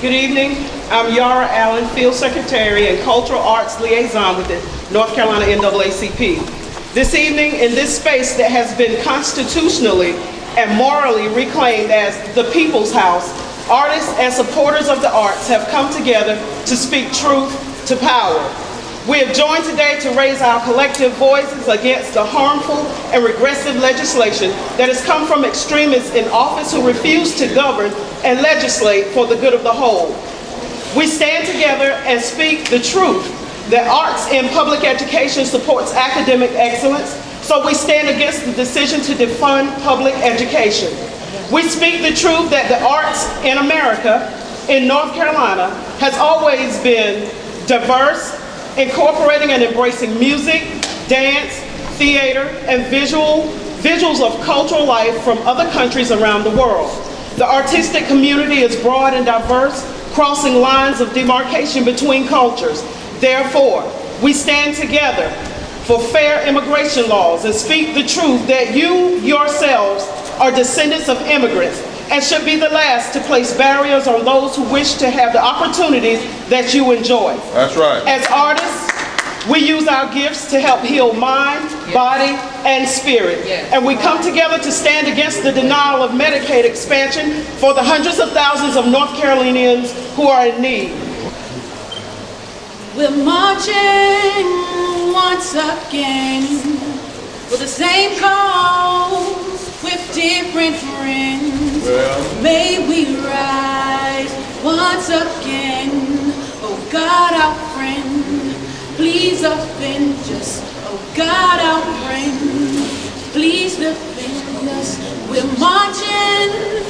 Good evening. I'm Yara Allen, Field Secretary and Cultural Arts Liaison with the North Carolina NAACP. This evening, in this space that has been constitutionally and morally reclaimed as the People's House, artists and supporters of the arts have come together to speak truth to power. We have joined today to raise our collective voices against the harmful and regressive legislation that has come from extremists in office who refuse to govern and legislate for the good of the whole. We stand together and speak the truth that arts in public education supports academic excellence, so we stand against the decision to defund public education. We speak the truth that the arts in America, in North Carolina, has always been diverse, incorporating and embracing music, dance, theater, and visuals of cultural life from other countries around the world. The artistic community is broad and diverse, crossing lines of demarcation between cultures. Therefore, we stand together for fair immigration laws and speak the truth that you yourselves are descendants of immigrants and should be the last to place barriers on those who wish to have the opportunities that you enjoy. That's right. As artists, we use our gifts to help heal mind, body, and spirit. And we come together to stand against the denial of Medicaid expansion for the hundreds of thousands of North Carolinians who are in need. We're marching once again with the same cause, with different friends. May we rise once again. Oh God, our friend, please defend us. Oh God, our friend, please defend us. We're marching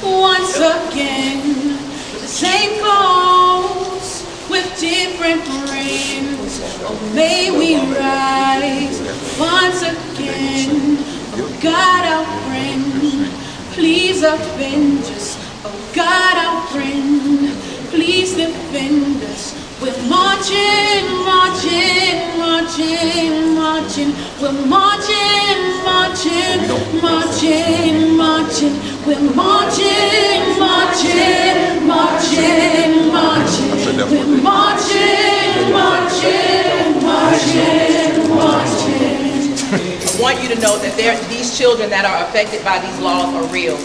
once again with the same cause, with different friends. Oh, may we rise once again. Oh God, our friend, please defend us. Oh God, our friend, please defend us. We're marching, marching, marching, marching. We're marching, marching, marching, marching. We're marching, marching, marching, marching. We're marching, marching, marching, marching. I want you to know that these children that are affected by these laws are real.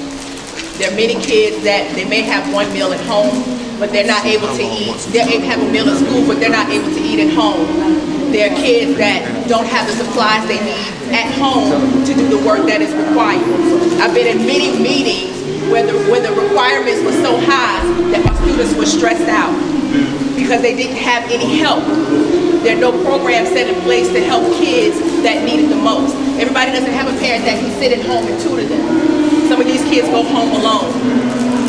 There are many kids that they may have one meal at home, but they're not able to eat. They have a meal at school, but they're not able to eat at home. There are kids that don't have the supplies they need at home to do the work that is required. I've been in many meetings where the requirements were so high that my students were stressed out because they didn't have any help. There are no programs set in place to help kids that need it the most. Everybody doesn't have a parent that can sit at home and tutor them. Some of these kids go home alone.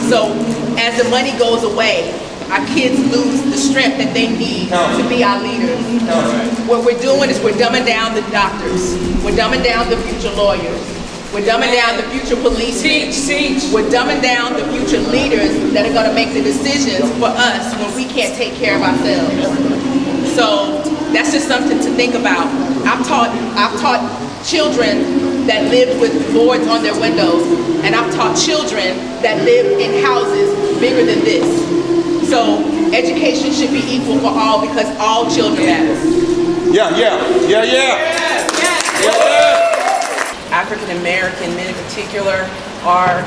So as the money goes away, our kids lose the strength that they need to be our leaders. What we're doing is we're dumbing down the doctors. We're dumbing down the future lawyers. We're dumbing down the future policemen. We're dumbing down the future leaders that are going to make the decisions for us when we can't take care of ourselves. So that's just something to think about. I've taught children that lived with boards on their windows, and I've taught children that live in houses bigger than this. So education should be equal for all because all children matter. African American men in particular are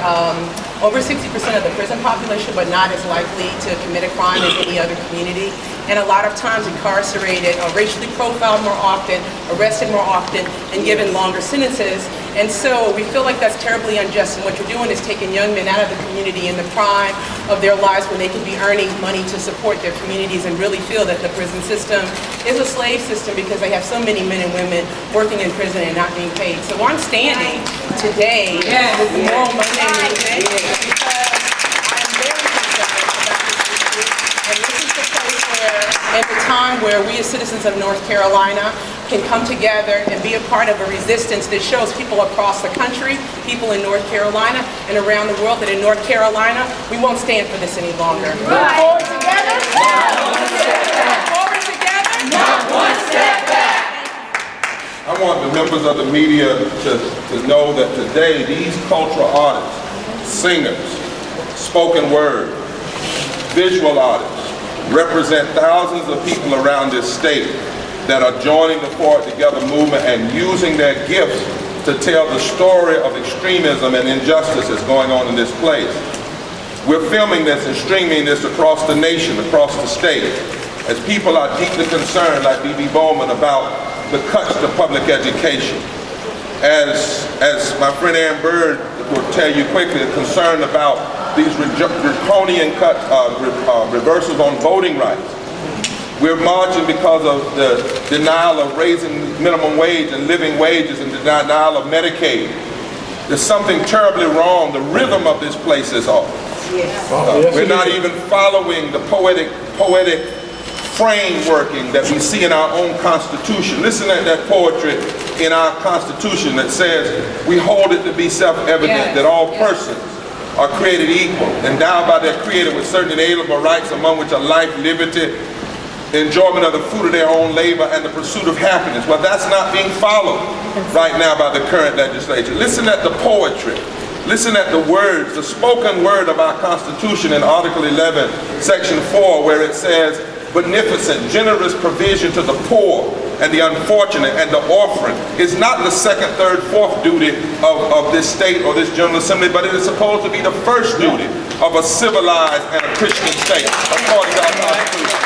over 60% of the prison population, but not as likely to commit a crime as any other community. And a lot of times incarcerated or racially profiled more often, arrested more often, and given longer sentences. And so we feel like that's terribly unjust. And what you're doing is taking young men out of the community in the prime of their lives when they could be earning money to support their communities and really feel that the prison system is a slave system because they have so many men and women working in prison and not being paid. So I'm standing today with the Moral Monday movement because I'm very concerned about this issue. And this is the place where, at the time where we as citizens of North Carolina can come together and be a part of a resistance that shows people across the country, people in North Carolina and around the world that in North Carolina, we won't stand for this any longer. Forward together, not one step back. Forward together, not one step back. I want the members of the media to know that today these cultural artists, singers, spoken word, visual artists represent thousands of people around this state that are joining the Forward Together movement and using their gifts to tell the story of extremism and injustice that's going on in this place. We're filming this and streaming this across the nation, across the state, as people are deeply concerned, like B.B. Bowman, about the cuts to public education. As my friend Aaron Bird will tell you quickly, concerned about these draconian reversals on voting rights. We're marching because of the denial of raising minimum wage and living wages and the denial of Medicaid. There's something terribly wrong. The rhythm of this place is off. We're not even following the poetic frameworking that we see in our own Constitution. Listen to that poetry in our Constitution that says, we hold it to be self-evident that all persons are created equal, endowed by their Creator with certain inalienable rights, among which are life, liberty, enjoyment of the fruit of their own labor, and the pursuit of happiness. Well, that's not being followed right now by the current legislature. Listen at the poetry. Listen at the words, the spoken word of our Constitution in Article 11, Section 4, where it says, beneficent, generous provision to the poor and the unfortunate and the orphan is not the second, third, fourth duty of this state or this General Assembly, but it is supposed to be the first duty of a civilized and a Christian state, according to our Constitution.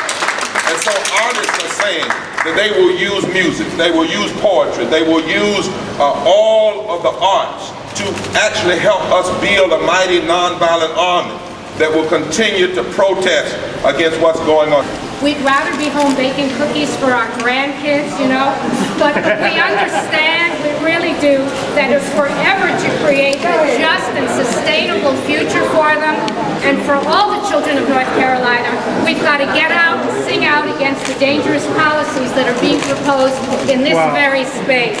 And so artists are saying that they will use music, they will use poetry, they will use all of the arts to actually help us build a mighty nonviolent army that will continue to protest against what's going on. We'd rather be home baking cookies for our grandkids, you know, but we understand, we really do, that it's forever to create a just and sustainable future for them. And for all the children of North Carolina, we've got to get out and sing out against the dangerous policies that are being proposed in this very space.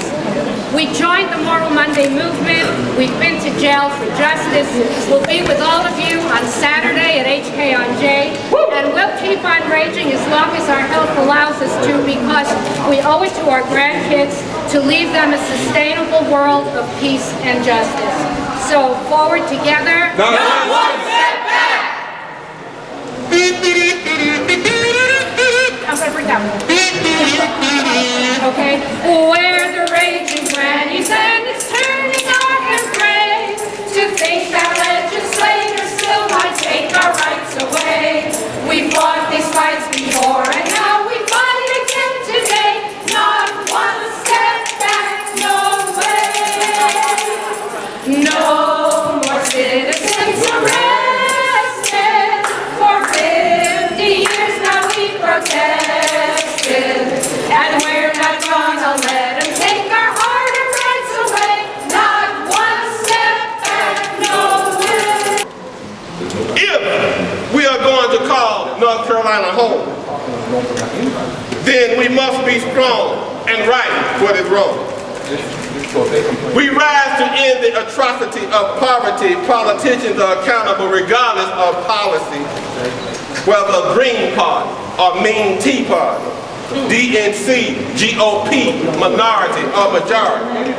We joined the Moral Monday movement. We've been to jail for justice. We'll be with all of you on Saturday at HKonJ, and we'll keep on raging as long as our health allows us to, because we owe it to our grandkids to leave them a sustainable world of peace and justice. So forward together. Not one step back! I'm going to bring that one. Okay? Where the raging grannies and it's turning our embrace to think that legislators still might take our rights away. We fought these fights before and now we fight again today. Not one step back, no way. No more citizens arrested. For 50 years now we protested. And we're not gonna let them take our hard-earned rights away. Not one step back, no way. If we are going to call North Carolina home, then we must be strong and right what is wrong. We rise to end the atrocity of poverty. Politicians are accountable regardless of policy, whether Green Party or Mean Tea Party, DNC, GOP, minority or majority.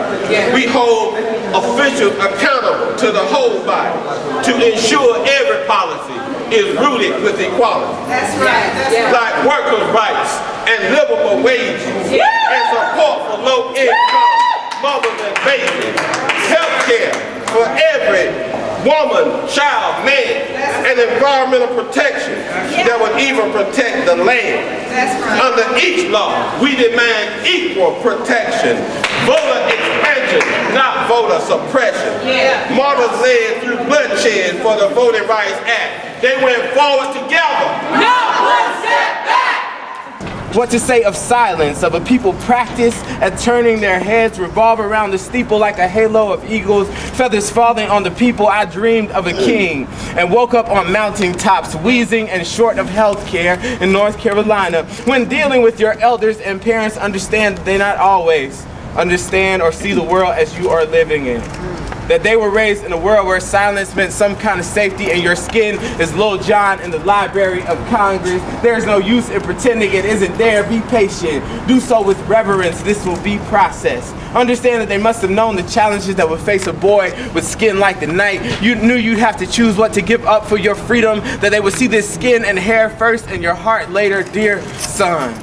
We hold officials accountable to the whole body to ensure every policy is rooted with equality. That's right. Like workers' rights and livable wages and support for low-income mothers and babies, health care for every woman, child, man, and environmental protection that would even protect the land. That's right. Under each law, we demand equal protection, voter expansion, not voter suppression. Martyrs led through bloodshed for the Voting Rights Act. They went forward together. Not one step back. What to say of silence, of a people practice at turning their heads, revolve around the steeple like a halo of eagles, feathers falling on the people. I dreamed of a king and woke up on mountain tops, wheezing and short of health care in North Carolina. When dealing with your elders and parents, understand they not always understand or see the world as you are living in. that they were raised in a world where silence meant some kind of safety and your skin is Lil Jon in the Library of Congress. There's no use in pretending it isn't there. Be patient. Do so with reverence. This will be processed. Understand that they must have known the challenges that would face a boy with skin like the night. You knew you'd have to choose what to give up for your freedom, that they would see this skin and hair first and your heart later, dear son.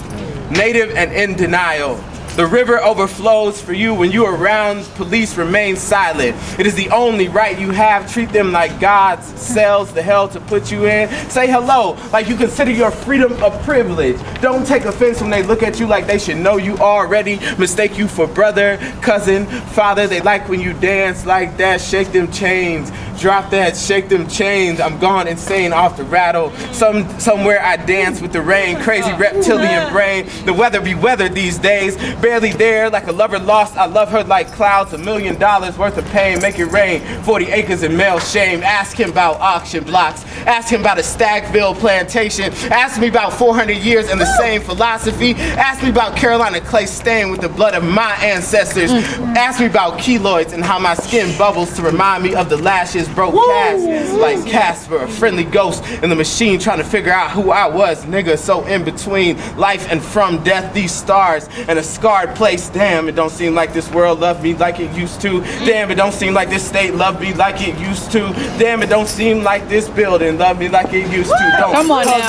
Native and in denial. The river overflows for you when you around, police remain silent. It is the only right you have. Treat them like God's cells, the hell to put you in. Say hello, like you consider your freedom a privilege. Don't take offense when they look at you like they should know you already. Mistake you for brother, cousin, father. They like when you dance like that. Shake them chains. Drop that, shake them chains. I'm gone insane off the rattle. Somewhere I dance with the rain. Crazy reptilian brain. The weather be weathered these days. Barely there, like a lover lost. I love her like clouds. $1 million worth of pain. Make it rain. 40 acres in male shame. Ask him about auction blocks. Ask him about a Stagville plantation. Ask me about 400 years and the same philosophy. Ask me about Carolina clay stained with the blood of my ancestors. Ask me about keloids and how my skin bubbles to remind me of the lashes. Broke cast like Casper, a friendly ghost in the machine trying to figure out who I was, nigga. So in between life and from death, these stars and a scarred place. Damn, it don't seem like this world loved me like it used to. Damn, it don't seem like this state loved me like it used to. Damn, it don't seem like this building loved me like it used to. Don't hug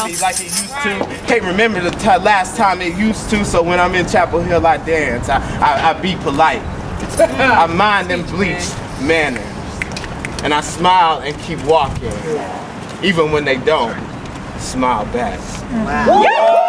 me like it used to. Can't remember the last time it used to. So when I'm in Chapel Hill, I dance. I be polite. I mind them bleached manners. And I smile and keep walking, even when they don't smile back. Wow.